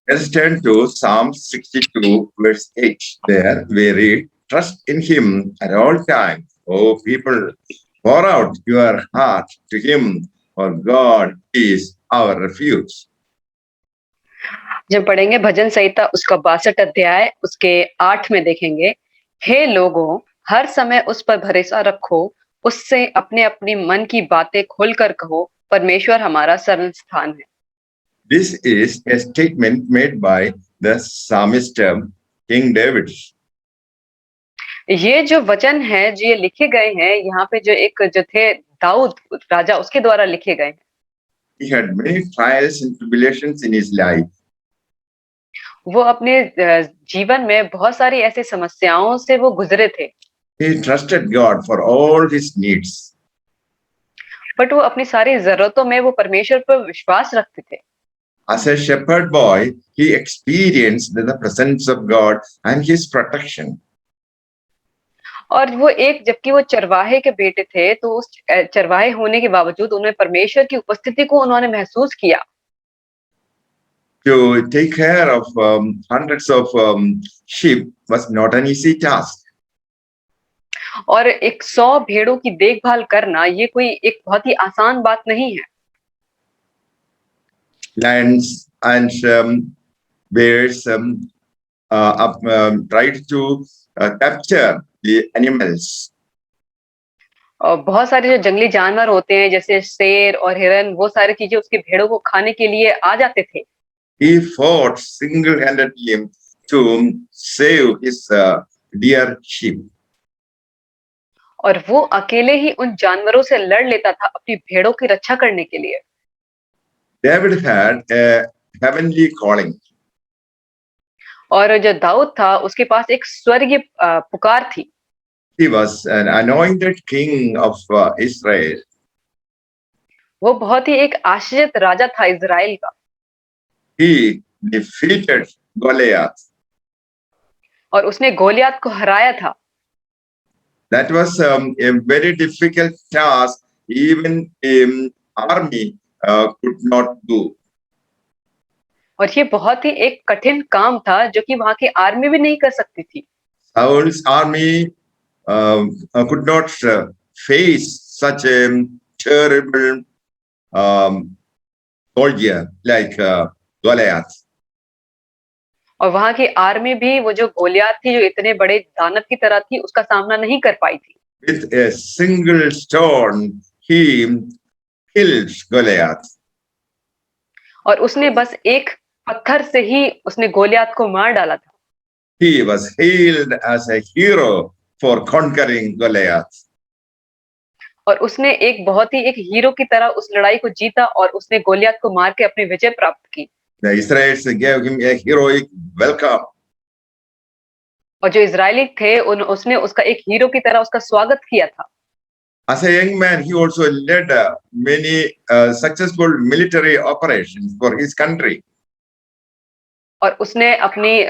Let's turn to Psalm 62, verse 8. There we read, "Trust in him at all times, O people. Pour out your heart to him, for God is our refuge." जब पढ़ेंगे भजन संहिता उसका 62 अध्याय उसके 8 में देखेंगे, हे लोगों, हर समय उस पर भरोसा रखो, उससे अपने अपनी मन की बातें खोलकर कहो, परमेश्वर हमारा शरण स्थान है। This is a statement made by the psalmist King David. ये जो वचन है, जो ये लिखे गए हैं, यहाँ पे जो थे दाऊद राजा उसके द्वारा लिखे गए हैं। He had many trials and tribulations in his life. वो अपने जीवन में बहुत सारी ऐसी समस्याओं से वो गुजरे थे। He trusted God for all his needs. But वो अपनी सारी जरूरतों में वो परमेश्वर पर विश्वास रखते थे। As a shepherd boy, he experienced the presence of God and his protection. और वो जबकि वो चरवाहे के बेटे थे, तो उस चरवाहे होने के बावजूद उन्होंने परमेश्वर की उपस्थिति को उन्होंने महसूस किया। To take care of hundreds of sheep was not an easy task. और 100 भेड़ों की देखभाल करना ये कोई एक बहुत ही आसान बात नहीं है। Lions and bears tried to capture the animals. और बहुत सारे जो जंगली जानवर होते हैं जैसे शेर और हिरन, वो सारी चीजें उसके भेड़ों को खाने के लिए आ जाते थे। He fought single-handedly to save his dear sheep. और वो अकेले ही उन जानवरों से लड़ लेता था अपनी भेड़ों की रक्षा करने के लिए। David had a heavenly calling. और जो दाऊद था उसके पास एक स्वर्गीय पुकार थी। He was an anointed king of Israel. वो बहुत ही एक आश्चर्य राजा था इज़राइल का। He defeated Goliath. और उसने गोलियत को हराया था। That was a very difficult task. Even army could not do. और ये बहुत ही एक कठिन काम था जो कि वहां की आर्मी भी नहीं कर सकती थी। Saul's army could not face such a terrible soldier like Goliath. और वहां की आर्मी भी वो जो गोलियत थी, जो इतने बड़े दानव की तरह थी, उसका सामना नहीं कर पाई थी। With a single stone, he killed Goliath. और उसने बस एक पत्थर से ही उसने गोलियत को मार डाला था। He was hailed as a hero for conquering Goliath. और उसने एक बहुत ही एक हीरो की तरह उस लड़ाई को जीता और उसने गोलियत को मार के अपनी विजय प्राप्त की। The Israelites gave him a heroic welcome. और जो इजरायली थे उसने उसका एक हीरो की तरह उसका स्वागत किया था। As a young man, he also led many successful military operations for his country. और उसने अपनी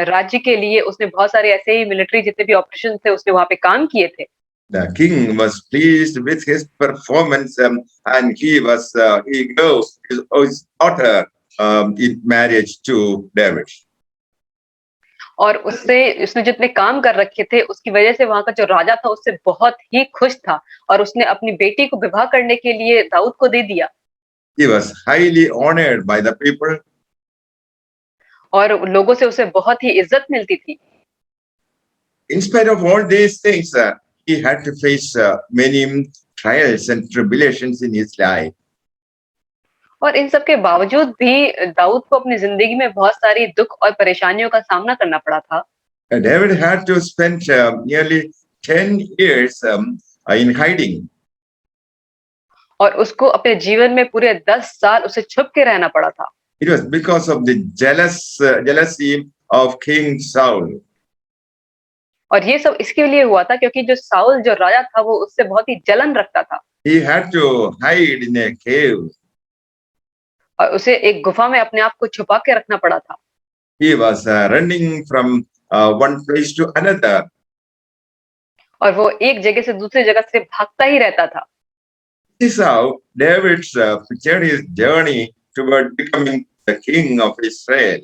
राज्य के लिए उसने बहुत सारे ऐसे ही मिलिट्री जितने भी ऑपरेशन थे उसने वहां पे काम किए थे। The king was pleased with his performance, and he gave his daughter in marriage to David. और उसने जितने काम कर रखे थे उसकी वजह से वहां का जो राजा था उससे बहुत ही खुश था और उसने अपनी बेटी को विवाह करने के लिए दाऊद को दे दिया। He was highly honored by the people. और लोगों से उसे बहुत ही इज्जत मिलती थी। In spite of all these things, he had to face many trials and tribulations in his life. और इन सब के बावजूद भी दाऊद को अपनी जिंदगी में बहुत सारी दुख और परेशानियों का सामना करना पड़ा था। David had to spend nearly 10 years in hiding. और उसको अपने जीवन में पूरे 10 साल उसे छुप के रहना पड़ा था। It was because of the jealousy of King Saul. और ये सब इसके लिए हुआ था क्योंकि जो साउल जो राजा था वो उससे बहुत ही जलन रखता था। He had to hide in a cave. और उसे एक गुफा में अपने आप को छुपा के रखना पड़ा था। He was running from one place to another. और वो एक जगह से दूसरी जगह से भागता ही रहता था। This is how David's pictured his journey toward becoming the king of Israel.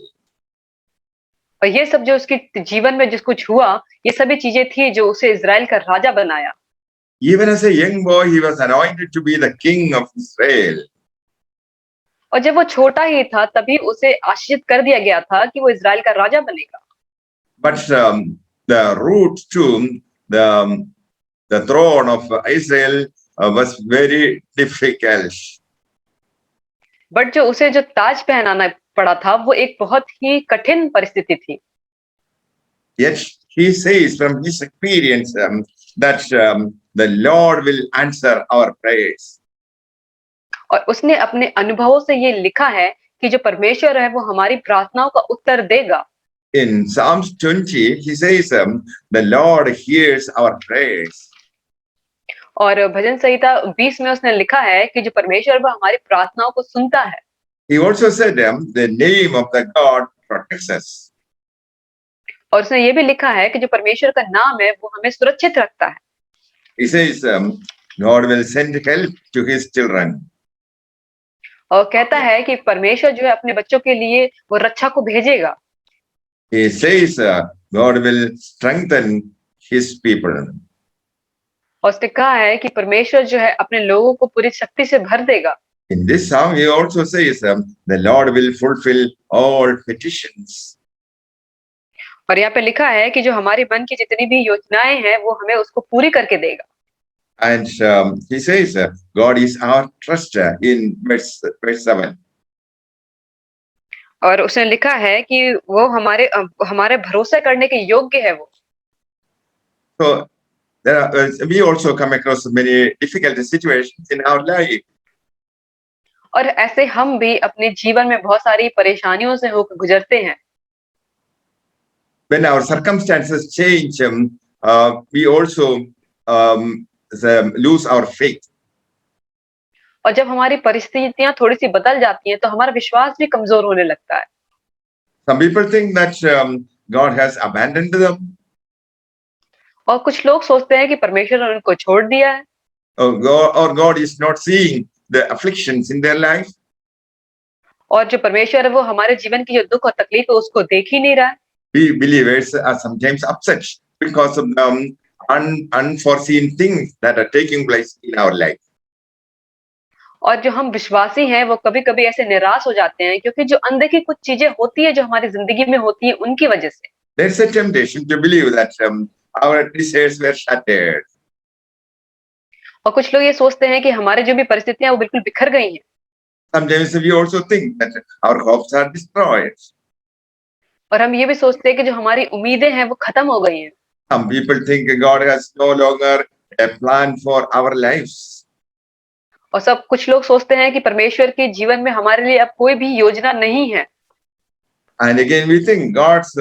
और ये सब जो उसके जीवन में जो कुछ हुआ, ये सभी चीजें थी जो उसे इज़राइल का राजा बनाया। Even as a young boy, he was anointed to be the king of Israel. और जब वो छोटा ही था तभी उसे आशीषित कर दिया गया था कि वो इज़राइल का राजा बनेगा। But the route to the throne of Israel was very difficult. But जो उसे जो ताज पहनाना पड़ा था वो एक बहुत ही कठिन परिस्थिति थी। Yet he says from his experience that the Lord will answer our prayers. और उसने अपने अनुभवों से ये लिखा है कि जो परमेश्वर है वो हमारी प्रार्थनाओं का उत्तर देगा। In Psalms 20, he says, the Lord hears our prayers. और भजन संहिता 20 में उसने लिखा है कि जो परमेश्वर वो हमारी प्रार्थनाओं को सुनता है। He also said, the name of the God protects us. और उसने ये भी लिखा है कि जो परमेश्वर का नाम है वो हमें सुरक्षित रखता है। He says, God will send help to his children. और कहता है कि परमेश्वर जो है अपने बच्चों के लिए वो रक्षा को भेजेगा। He says, God will strengthen his people. और उसने कहा है कि परमेश्वर जो है अपने लोगों को पूरी शक्ति से भर देगा। In this song, he also says, the Lord will fulfill all petitions. और यहाँ पे लिखा है कि जो हमारे मन की जितनी भी योजनाएं हैं वो हमें उसको पूरी करके देगा। And he says, God is our trust in verse 7. और उसने लिखा है कि वो हमारे भरोसा करने के योग्य है वो। So we also come across many difficult situations in our life. और ऐसे हम भी अपने जीवन में बहुत सारी परेशानियों से होकर गुजरते हैं। When our circumstances change, we also lose our faith. और जब हमारी परिस्थितियां थोड़ी सी बदल जाती हैं तो हमारा विश्वास भी कमजोर होने लगता है। Some people think that God has abandoned them. और कुछ लोग सोचते हैं कि परमेश्वर ने उनको छोड़ दिया है। Or God is not seeing the afflictions in their life. और जो परमेश्वर है वो हमारे जीवन की जो दुख और तकलीफ है उसको देख ही नहीं रहा है। We believers are sometimes upset because of the unforeseen things that are taking place in our life. और जो हम विश्वासी हैं वो कभी-कभी ऐसे निराश हो जाते हैं क्योंकि जो अनदेखी कुछ चीजें होती है जो हमारी जिंदगी में होती है उनकी वजह से। There's a temptation to believe that our desires were shattered. और कुछ लोग ये सोचते हैं कि हमारी जो भी परिस्थितियां वो बिल्कुल बिखर गई हैं। Sometimes we also think that our hopes are destroyed. और हम ये भी सोचते हैं कि जो हमारी उम्मीदें हैं वो खत्म हो गई हैं। Some people think God has no longer a plan for our lives. और कुछ लोग सोचते हैं कि परमेश्वर के जीवन में हमारे लिए अब कोई भी योजना नहीं है। And again, we think God's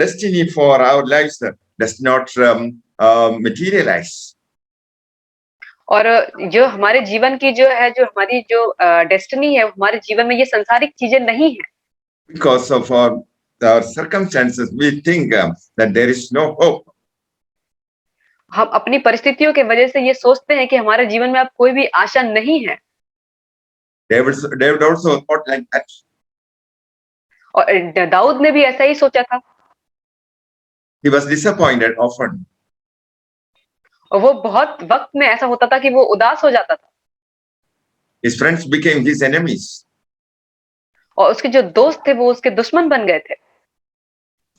destiny for our lives does not materialize. और जो हमारे जीवन की जो हमारी जो डेस्टिनी है हमारे जीवन में ये संसारिक चीजें नहीं है। Because of our circumstances, we think that there is no hope. हम अपनी परिस्थितियों के वजह से ये सोचते हैं कि हमारे जीवन में अब कोई भी आशा नहीं है। David also thought like that. और दाऊद ने भी ऐसा ही सोचा था। He was disappointed often. और वो बहुत वक्त में ऐसा होता था कि वो उदास हो जाता था। His friends became his enemies. और उसके जो दोस्त थे वो उसके दुश्मन बन गए थे।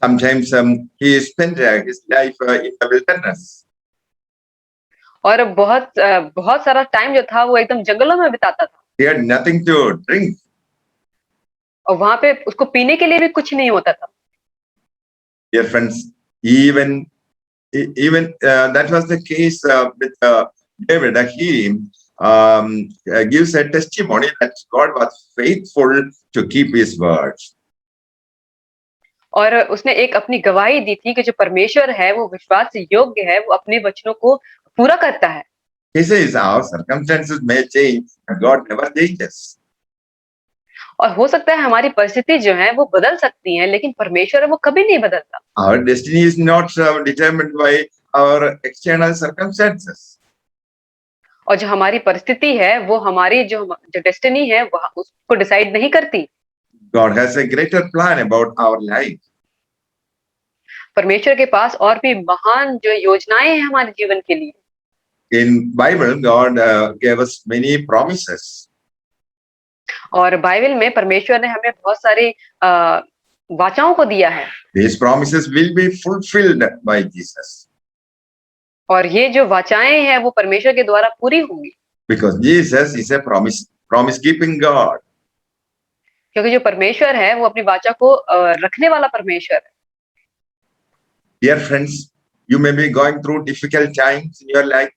Sometimes he spent his life in the wilderness. और बहुत सारा टाइम जो था वो एकदम जंगलों में बिताता था। He had nothing to drink. और वहां पे उसको पीने के लिए भी कुछ नहीं होता था। Dear friends, even that was the case with David. He gives a testimony that God was faithful to keep his words. और उसने एक अपनी गवाही दी थी कि जो परमेश्वर है वो विश्वास योग्य है, वो अपने वचनों को पूरा करता है। He says our circumstances may change, but God never changes. और हो सकता है हमारी परिस्थिति जो है वो बदल सकती है, लेकिन परमेश्वर है वो कभी नहीं बदलता। Our destiny is not determined by our external circumstances. और जो हमारी परिस्थिति है वो हमारी जो डेस्टिनी है वो उसको डिसाइड नहीं करती। God has a greater plan about our life. परमेश्वर के पास और भी महान जो योजनाएं हैं हमारे जीवन के लिए। In Bible, God gave us many promises. और बाइबल में परमेश्वर ने हमें बहुत सारी वाचाओं को दिया है। These promises will be fulfilled by Jesus. और ये जो वाचाएं हैं वो परमेश्वर के द्वारा पूरी होंगी। Because Jesus is a promise keeping God. क्योंकि जो परमेश्वर है वो अपनी वाचा को रखने वाला परमेश्वर है। Dear friends, you may be going through difficult times in your life.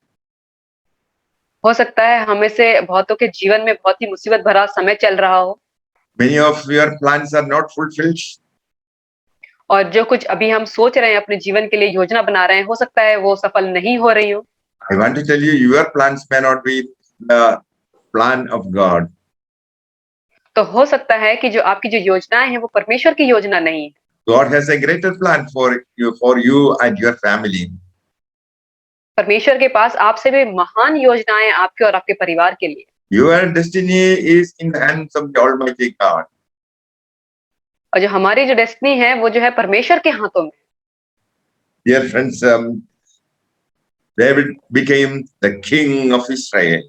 हो सकता है हमें से बहुतों के जीवन में बहुत ही मुसीबत भरा समय चल रहा हो। Many of your plans are not fulfilled. और जो कुछ अभी हम सोच रहे हैं अपने जीवन के लिए योजना बना रहे हैं, हो सकता है वो सफल नहीं हो रही हो। I want to tell you, your plans may not be the plan of God. तो हो सकता है कि जो आपकी जो योजनाएं हैं वो परमेश्वर की योजना नहीं है। God has a greater plan for you and your family. परमेश्वर के पास आपसे भी महान योजनाएं आपके और आपके परिवार के लिए। Your destiny is in the hands of the Almighty God. और जो हमारी जो डेस्टिनी है वो जो है परमेश्वर के हाथों में। Dear friends, David became the king of Israel.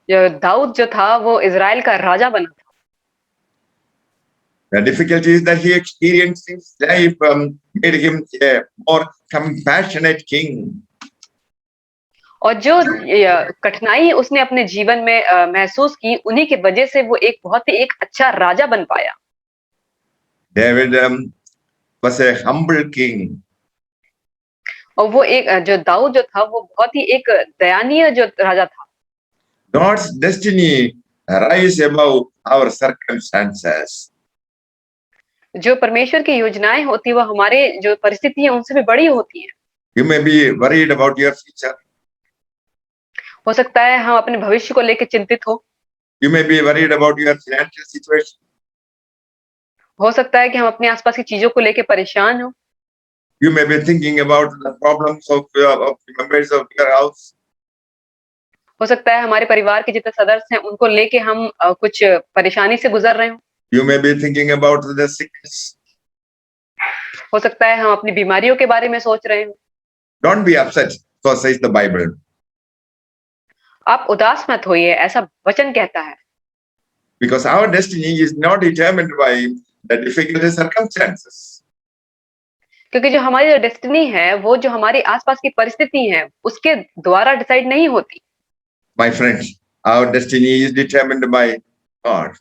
जो दाऊद जो था वो इजराइल का राजा बना था। The difficulties that he experienced in his life made him a more compassionate king. और जो कठिनाई उसने अपने जीवन में महसूस की, उन्हीं की वजह से वो एक बहुत ही एक अच्छा राजा बन पाया। David was a humble king. और वो एक जो दाऊद जो था वो बहुत ही एक दयानीय जो राजा था। God's destiny rise above our circumstances. जो परमेश्वर की योजनाएं होती है वो हमारे जो परिस्थिति है उनसे भी बड़ी होती है। You may be worried about your future. हो सकता है हम अपने भविष्य को लेकर चिंतित हो। You may be worried about your financial situation. हो सकता है कि हम अपने आसपास की चीजों को लेकर परेशान हो। You may be thinking about the problems of members of your house. हो सकता है हमारे परिवार के जितने सदस्य हैं उनको लेके हम कुछ परेशानी से गुजर रहे हो। You may be thinking about the sickness. हो सकता है हम अपनी बीमारियों के बारे में सोच रहे हो। Don't be upset, so says the Bible. आप उदास मत होइए, ऐसा वचन कहता है। Because our destiny is not determined by the difficult circumstances. क्योंकि जो हमारी जो डेस्टिनी है वो जो हमारी आसपास की परिस्थिति है उसके द्वारा डिसाइड नहीं होती। My friends, our destiny is determined by God.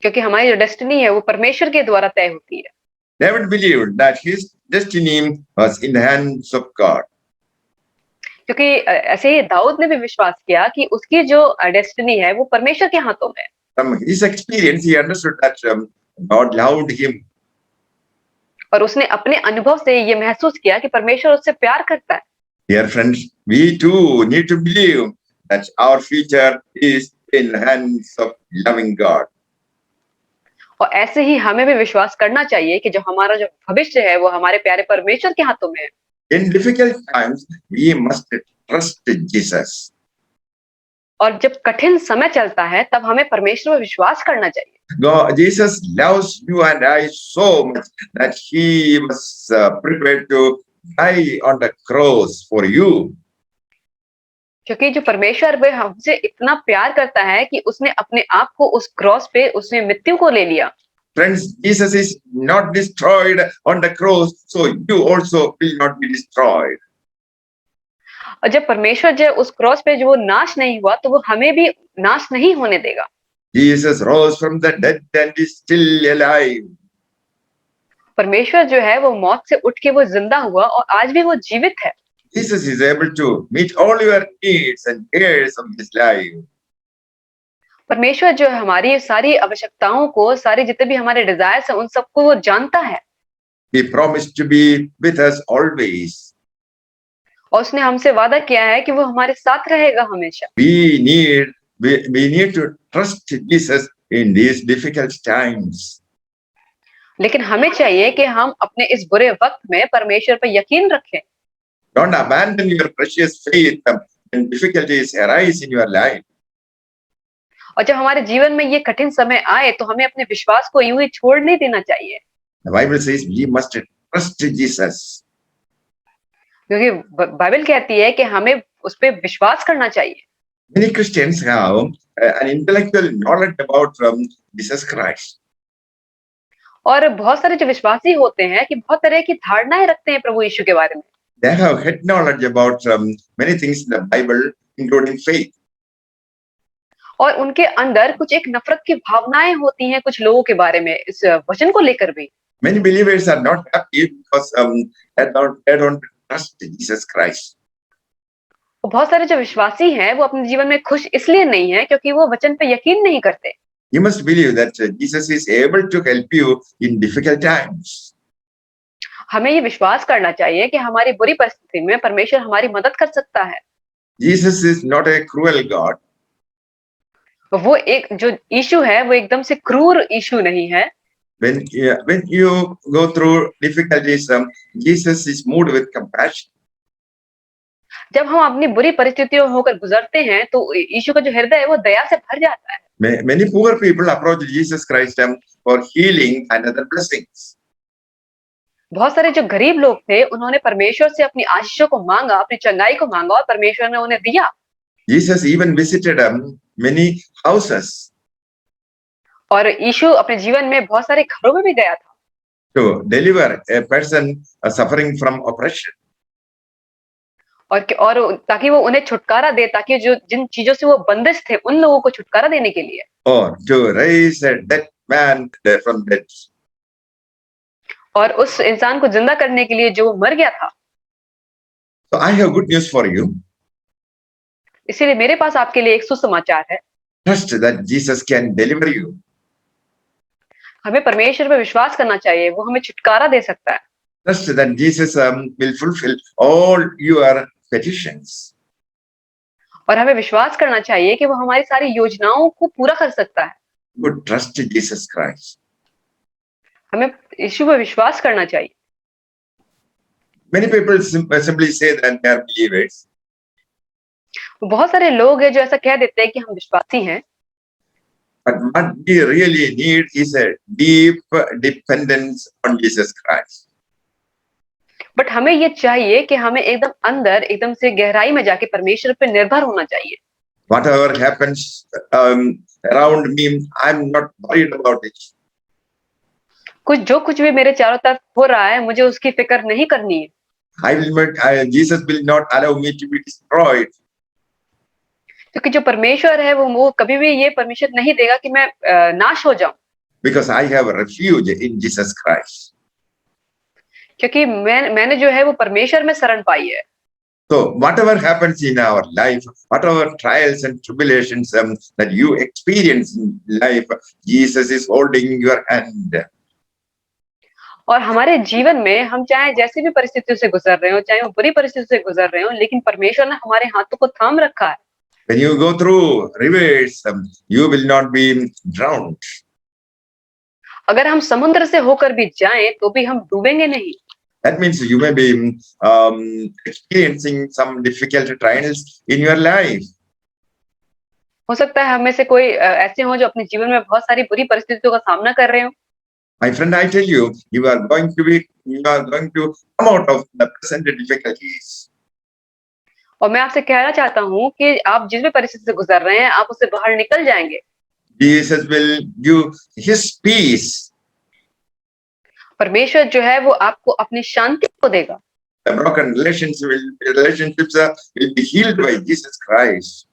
क्योंकि हमारी जो डेस्टिनी है वो परमेश्वर के द्वारा तय होती है। David believed that his destiny was in the hands of God. क्योंकि ऐसे ही दाऊद ने भी विश्वास किया कि उसकी जो डेस्टिनी है वो परमेश्वर के हाथों में है। From his experience, he understood that God loved him. और उसने अपने अनुभव से ये महसूस किया कि परमेश्वर उससे प्यार करता है। Dear friends, we too need to believe that our future is in the hands of loving God. और ऐसे ही हमें भी विश्वास करना चाहिए कि जो हमारा जो भविष्य है वो हमारे प्यारे परमेश्वर के हाथों में है। In difficult times, we must trust Jesus. और जब कठिन समय चलता है तब हमें परमेश्वर पर विश्वास करना चाहिए। God, Jesus loves you and I so much that he was prepared to die on the cross for you. क्योंकि जो परमेश्वर वह हमसे इतना प्यार करता है कि उसने अपने आप को उस क्रॉस पे उसने मृत्यु को ले लिया। Friends, Jesus is not destroyed on the cross, so you also will not be destroyed. और जब परमेश्वर जो उस क्रॉस पे जो वो नाश नहीं हुआ तो वो हमें भी नाश नहीं होने देगा। Jesus rose from the dead and is still alive. परमेश्वर जो है वो मौत से उठ के वो जिंदा हुआ और आज भी वो जीवित है। Jesus is able to meet all your needs and cares of this life. परमेश्वर जो है हमारी सारी आवश्यकताओं को, सारे जितने भी हमारे डिजायर्स हैं उन सबको वो जानता है। He promised to be with us always. और उसने हमसे वादा किया है कि वो हमारे साथ रहेगा हमेशा। We need to trust Jesus in these difficult times. लेकिन हमें चाहिए कि हम अपने इस बुरे वक्त में परमेश्वर पर यकीन रखें। Don't abandon your precious faith when difficulties arise in your life. और जब हमारे जीवन में ये कठिन समय आए तो हमें अपने विश्वास को यूं ही छोड़ नहीं देना चाहिए, The Bible says we must trust Jesus. क्योंकि बाइबल कहती है कि हमें उस पे विश्वास करना चाहिए। Many Christians have an intellectual knowledge about Jesus Christ. और बहुत सारे जो विश्वासी होते हैं कि बहुत तरह की धारणाएं रखते हैं प्रभु यीशु के बारे में, They have head knowledge about many things in the Bible, including faith. और उनके अंदर कुछ एक नफरत की भावनाएं होती हैं कुछ लोगों के बारे में इस वचन को लेकर भी। Many believers are not happy because they don't trust Jesus Christ. और बहुत सारे जो विश्वासी हैं वो अपने जीवन में खुश इसलिए नहीं है क्योंकि वो वचन पे यकीन नहीं करते। You must believe that Jesus is able to help you in difficult times. हमें ये विश्वास करना चाहिए कि हमारी बुरी परिस्थिति में परमेश्वर हमारी मदद कर सकता है। Jesus is not a cruel God. वो एक जो यीशु है वो एकदम से क्रूर यीशु नहीं है। When you go through difficulties, Jesus is moved with compassion. जब हम अपनी बुरी परिस्थितियों होकर गुजरते हैं तो यीशु का जो हृदय है वो दया से भर जाता है। Many poor people approach Jesus Christ for healing and other blessings. बहुत सारे जो गरीब लोग थे उन्होंने परमेश्वर से अपनी आशीषों को मांगा, अपनी चंगाई को मांगा और परमेश्वर ने उन्हें दिया। Jesus even visited many houses और यीशु अपने जीवन में बहुत सारे घरों में भी गया था to deliver a person suffering from oppression. और ताकि वो उन्हें छुटकारा दे, ताकि जो जिन चीजों से वो बंदिश थे उन लोगों को छुटकारा देने के लिए, Or to raise a dead man from dead. और उस इंसान को जिंदा करने के लिए जो मर गया था। So I have good news for you. इसीलिए मेरे पास आपके लिए एक सुसमाचार है। Trust that Jesus can deliver you. हमें परमेश्वर पे विश्वास करना चाहिए, वो हमें छुटकारा दे सकता है। Trust that Jesus will fulfill all your petitions. और हमें विश्वास करना चाहिए कि वो हमारी सारी योजनाओं को पूरा कर सकता है। But trust Jesus Christ. हमें यीशु पे विश्वास करना चाहिए। Many people simply say that they are believers. बहुत सारे लोग हैं जो ऐसा कह देते हैं कि हम विश्वासी हैं, But what we really need is a deep dependence on Jesus Christ. But हमें ये चाहिए कि हमें एकदम अंदर एकदम से गहराई में जाके परमेश्वर पे निर्भर होना चाहिए। Whatever happens around me, I'm not worried about it. कुछ भी मेरे चारों तरफ हो रहा है मुझे उसकी फिक्र नहीं करनी है। Jesus will not allow me to be destroyed. क्योंकि जो परमेश्वर है वो कभी भी ये परमिशन नहीं देगा कि मैं नाश हो जाऊं। Because I have a refuge in Jesus Christ. क्योंकि मैंने जो है वो परमेश्वर में शरण पाई है। So whatever happens in our life, whatever trials and tribulations that you experience in life, Jesus is holding your hand. और हमारे जीवन में हम चाहे जैसी भी परिस्थितियों से गुजर रहे हो, चाहे वो बुरी परिस्थितियों से गुजर रहे हो, लेकिन परमेश्वर ने हमारे हाथों को थाम रखा है। When you go through rivers, you will not be drowned. अगर हम समुद्र से होकर भी जाएं तो भी हम डूबेंगे नहीं। That means you may be experiencing some difficult trials in your life. हो सकता है हमें से कोई ऐसे हो जो अपने जीवन में बहुत सारी बुरी परिस्थितियों का सामना कर रहे हो। My friend, I tell you, you are going to come out of the present difficulties. और मैं आपसे कहना चाहता हूँ कि आप जिस भी परिस्थिति से गुजर रहे हैं आप उससे बाहर निकल जाएंगे। Jesus will give His peace. परमेश्वर जो है वो आपको अपनी शांति को देगा। The broken relationships will be healed by Jesus Christ.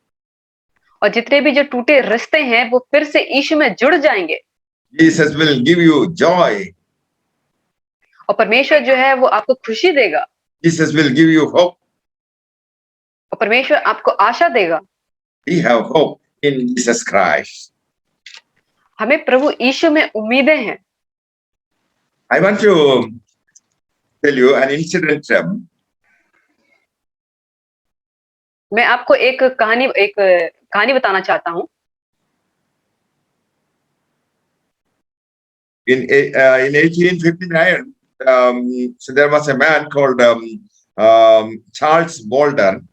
और जितने भी जो टूटे रिश्ते हैं वो फिर से यीशु में जुड़ जाएंगे। Jesus will give you joy. और परमेश्वर जो है वो आपको खुशी देगा। Jesus will give you hope. और परमेश्वर आपको आशा देगा। We have hope in Jesus Christ. हमें प्रभु यीशु में उम्मीदें हैं। I want to tell you an incident. मैं आपको एक कहानी बताना चाहता हूँ। In 1859, so there was a man called Charles Bolden.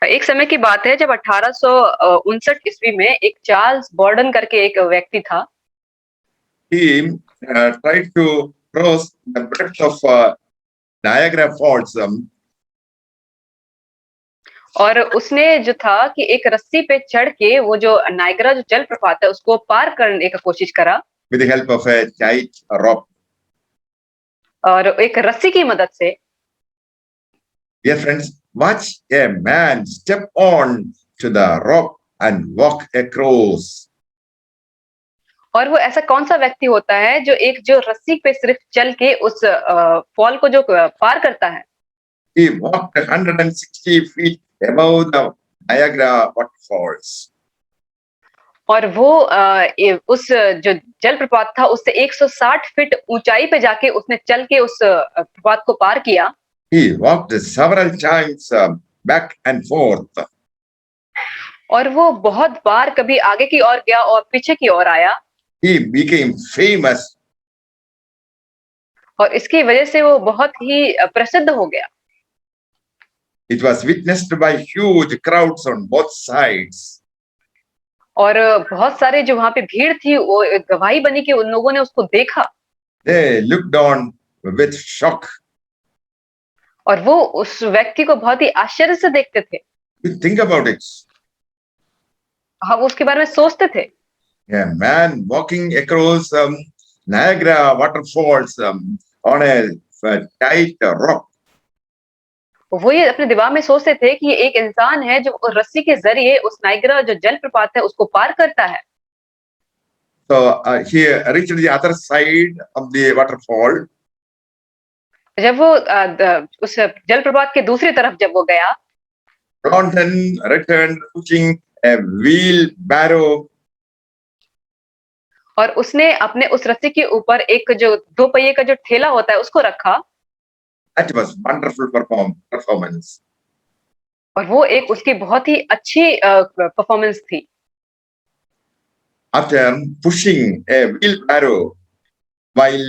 एक समय की बात है जब 1859 ईस्वी में एक चार्ल्स बॉर्डन करके एक व्यक्ति था। He tried to cross the breadth of Niagara Falls. और उसने जो था कि एक रस्सी पे चढ़ के वो जो नायग्रा जो जलप्रपात है उसको पार करने का कोशिश करा With the help of a tight rope. और एक रस्सी की मदद से। Dear friends, watch a man step on to the rope and walk across. और वो ऐसा कौन सा व्यक्ति होता है जो एक जो रस्सी पे सिर्फ चल के उस फॉल को जो पार करता है। He walked 160 feet above the Niagara waterfalls. और वो उस जो जलप्रपात था उससे 160 फीट ऊंचाई पे जाके उसने चल के उस प्रपात को पार किया। He walked several times back and forth. और वो बहुत बार कभी आगे की ओर गया और पीछे की ओर आया। He became famous. और इसकी वजह से वो बहुत ही प्रसिद्ध हो गया। It was witnessed by huge crowds on both sides. और बहुत सारे जो वहां पे भीड़ थी वो एक गवाही बनी कि उन लोगों ने उसको देखा। They looked on with shock. और वो उस व्यक्ति को बहुत ही आश्चर्य से देखते थे। You think about it. हाँ, वो उसके बारे में सोचते थे। A man walking across Niagara waterfalls on a tight rope. वो ये अपने दिमाग में सोचते थे कि ये एक इंसान है जो रस्सी के जरिए उस नायग्रा जो जलप्रपात है उसको पार करता है। So he reached the other side of the waterfall. जब वो उस जलप्रपात के दूसरी तरफ जब वो गया Thornton returned pushing a wheelbarrow. और उसने अपने उस रस्सी के ऊपर एक जो 2 पहिए का जो ठेला होता है उसको रखा। That was wonderful performance. और वो एक उसकी बहुत ही अच्छी परफॉर्मेंस थी। After pushing a wheelbarrow while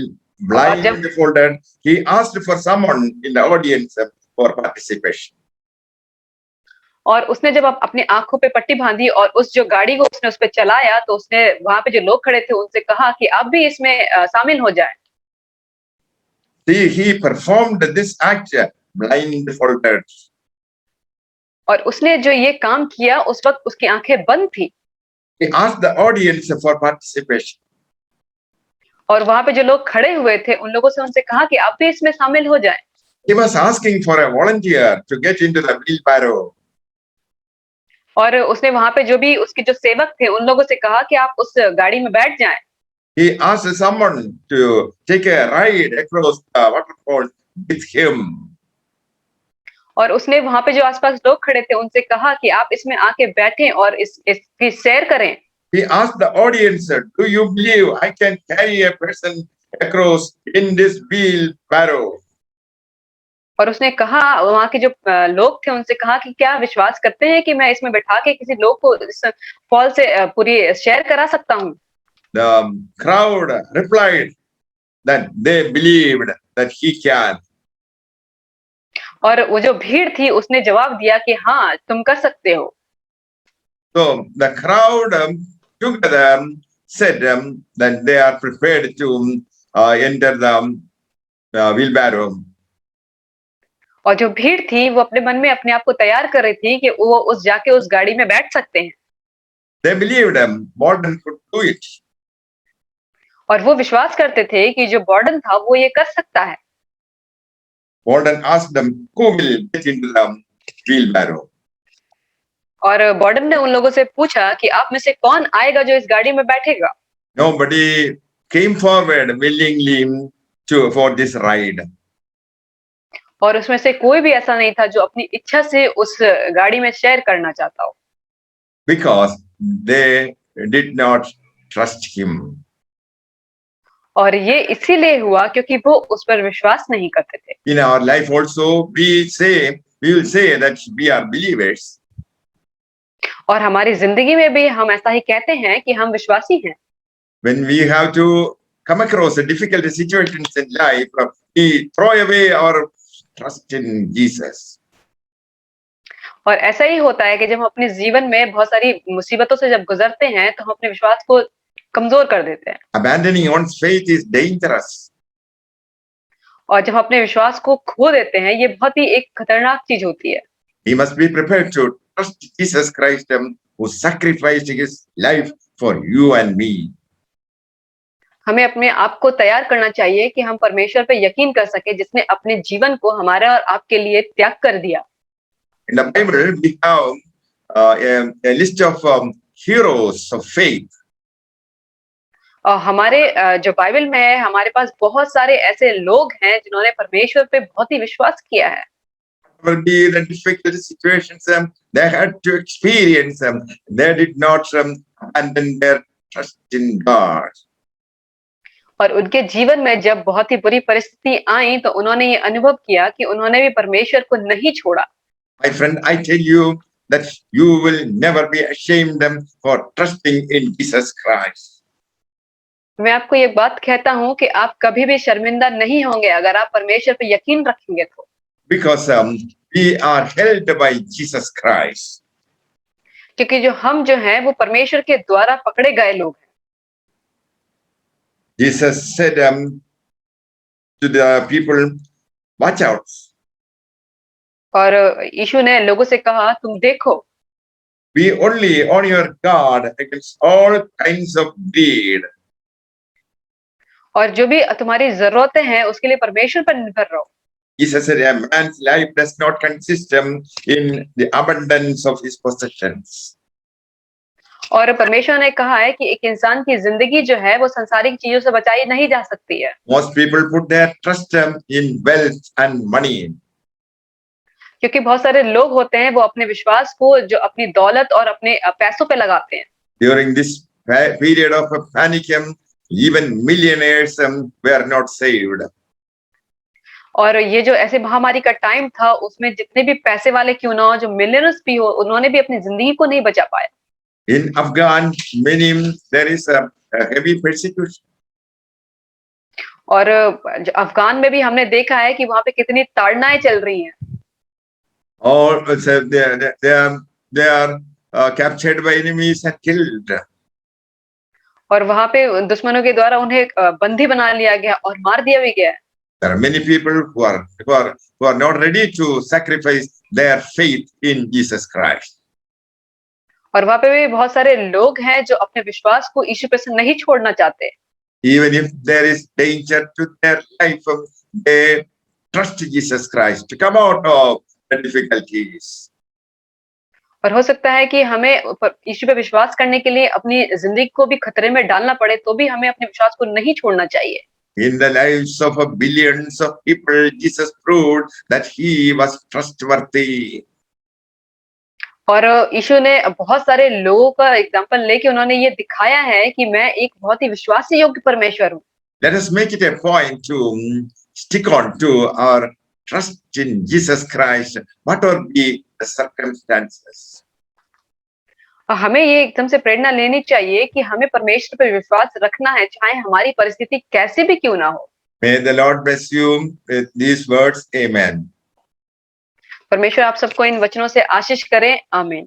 और जब blindfolded, he asked for someone in the audience for participation. और उसने जब अपनी आंखों पे पट्टी बांधी और उस जो गाड़ी को उसने उस पे चलाया तो उसने वहां पे जो लोग खड़े थे उनसे कहा कि आप भी इसमें शामिल हो जाएं। See, he performed this act blindfolded. और उसने जो ये काम किया उस वक्त उसकी आंखें बंद थी। He asked the audience for participation. और वहां पे जो लोग खड़े हुए थे उन लोगों से उनसे कहा कि आप भी इसमें शामिल हो जाएं। He was asking for a volunteer to get into the wheelbarrow. और उसने वहां पे जो भी उसके जो सेवक थे उन लोगों से कहा कि आप उस गाड़ी में बैठ जाएं। He asked someone to take a ride across the waterfall with him. और उसने वहां पे जो आसपास लोग खड़े थे उनसे कहा कि आप इसमें आके बैठें और इसकी सैर करें। He asked the audience, do you believe I can carry a person across in this wheelbarrow? और उसने कहा वहां के जो लोग थे उनसे कहा कि क्या विश्वास करते हैं कि मैं इसमें बैठा के किसी लोग को इस फॉल से पूरी शेयर करा सकता हूँ। The crowd replied that they believed that he can. और वो जो भीड़ थी उसने जवाब दिया कि हाँ तुम कर सकते हो। So the crowd together said that they are prepared to enter the wheelbarrow. और जो भीड़ थी वो अपने मन में अपने आप को तैयार कर रही थी कि वो उस जाके उस गाड़ी में बैठ सकते हैं। They believed Borden could do it. और वो विश्वास करते थे कि जो बॉर्डन था वो ये कर सकता है। Borden asked them, who will get into the wheelbarrow? और बॉर्डन ने उन लोगों से पूछा कि आप में से कौन आएगा जो इस गाड़ी में बैठेगा। Nobody came forward willingly for this ride. और उसमें से कोई भी ऐसा नहीं था जो अपनी इच्छा से उस गाड़ी में शेयर करना चाहता हो। Because they did not trust him. और ये इसीलिए हुआ क्योंकि वो उस पर विश्वास नहीं करते थे। In our life also, we will say that we are believers. और हमारी जिंदगी में भी हम ऐसा ही कहते हैं कि हम विश्वासी हैं। When we have to come across a difficult situations in life, we throw away our trust in Jesus. और ऐसा ही होता है कि जब हम अपने जीवन में बहुत सारी मुसीबतों से जब गुजरते हैं तो हम अपने विश्वास को कमजोर कर देते हैं। Abandoning one's faith is dangerous. और जब हम अपने विश्वास को खो देते हैं, ये बहुत ही एक खतरनाक चीज होती है। We must be prepared to trust Jesus Christ, who sacrificed his life for you and me. हमें अपने आप को तैयार करना चाहिए कि हम परमेश्वर पे यकीन कर सके जिसने अपने जीवन को हमारा और आपके लिए त्याग कर दिया। In the Bible, we have a list of heroes of faith. और हमारे जो बाइबल में है, हमारे पास बहुत सारे ऐसे लोग हैं जिन्होंने परमेश्वर पे बहुत ही विश्वास किया है। Will be the difficult situations they had to experience. They did not abandon their trust in God. और उनके जीवन में जब बहुत ही बुरी परिस्थिति आई तो उन्होंने ये अनुभव किया कि उन्होंने भी परमेश्वर को नहीं छोड़ा। My friend, I tell you that you will never be ashamed for trusting in Jesus Christ. मैं आपको ये बात कहता हूँ कि आप कभी भी शर्मिंदा नहीं होंगे अगर आप परमेश्वर पे यकीन रखेंगे तो। Because we are held by Jesus Christ. क्योंकि जो हैं वो परमेश्वर के द्वारा पकड़े गए लोग हैं। Jesus said to the people, watch out. और यीशु ने लोगों से कहा तुम देखो। Be only on your guard against all kinds of greed. और जो भी तुम्हारी जरूरतें हैं उसके लिए परमेश्वर पर निर्भर रहो। Jesus said, a man's life does not consist in the abundance of his possessions. और परमेश्वर ने कहा है कि एक इंसान की जिंदगी जो है वो सांसारिक चीजों से बचाई नहीं जा सकती है। Most people put their trust in wealth and money. क्योंकि बहुत सारे लोग होते हैं वो अपने विश्वास को जो अपनी दौलत और अपने पैसों पे लगाते हैं। During this period of panic, even millionaires were not saved. और ये जो ऐसे महामारी का टाइम था उसमें जितने भी पैसे वाले क्यों ना हो, जो मिलियनर्स भी हो, उन्होंने भी अपनी जिंदगी को नहीं बचा पाया। In Afghan, there is a heavy persecution. और अफगान में भी हमने देखा है कि वहां पे कितनी ताड़नाएं चल रही हैं। Or they are captured by enemies and killed. और वहां पे दुश्मनों के द्वारा उन्हें बंदी बना लिया गया और मार दिया भी गया। There are many people who are not ready to sacrifice their faith in Jesus Christ. और वहां पे भी बहुत सारे लोग हैं जो अपने विश्वास को यीशु पे से नहीं छोड़ना चाहते। Even if there is danger to their life, they trust Jesus Christ to come out of the difficulties. और हो सकता है कि हमें यीशु पे विश्वास करने के लिए अपनी जिंदगी को भी खतरे में डालना पड़े तो भी हमें अपने विश्वास को नहीं छोड़ना चाहिए। In the lives of billions of people, Jesus proved that he was trustworthy. और यीशु ने बहुत सारे लोगों का एग्जाम्पल लेके उन्होंने ये दिखाया है कि मैं एक बहुत ही विश्वासी योग्य परमेश्वर हूँ। Let us make it a point to stick on to our trust in Jesus Christ, whatever be the circumstances. हमें ये एकदम से प्रेरणा लेनी चाहिए कि हमें परमेश्वर पर विश्वास रखना है चाहे हमारी परिस्थिति कैसी भी क्यों ना हो। May the Lord bless you with these words. Amen. परमेश्वर आप सबको इन वचनों से आशीष करें। आमीन।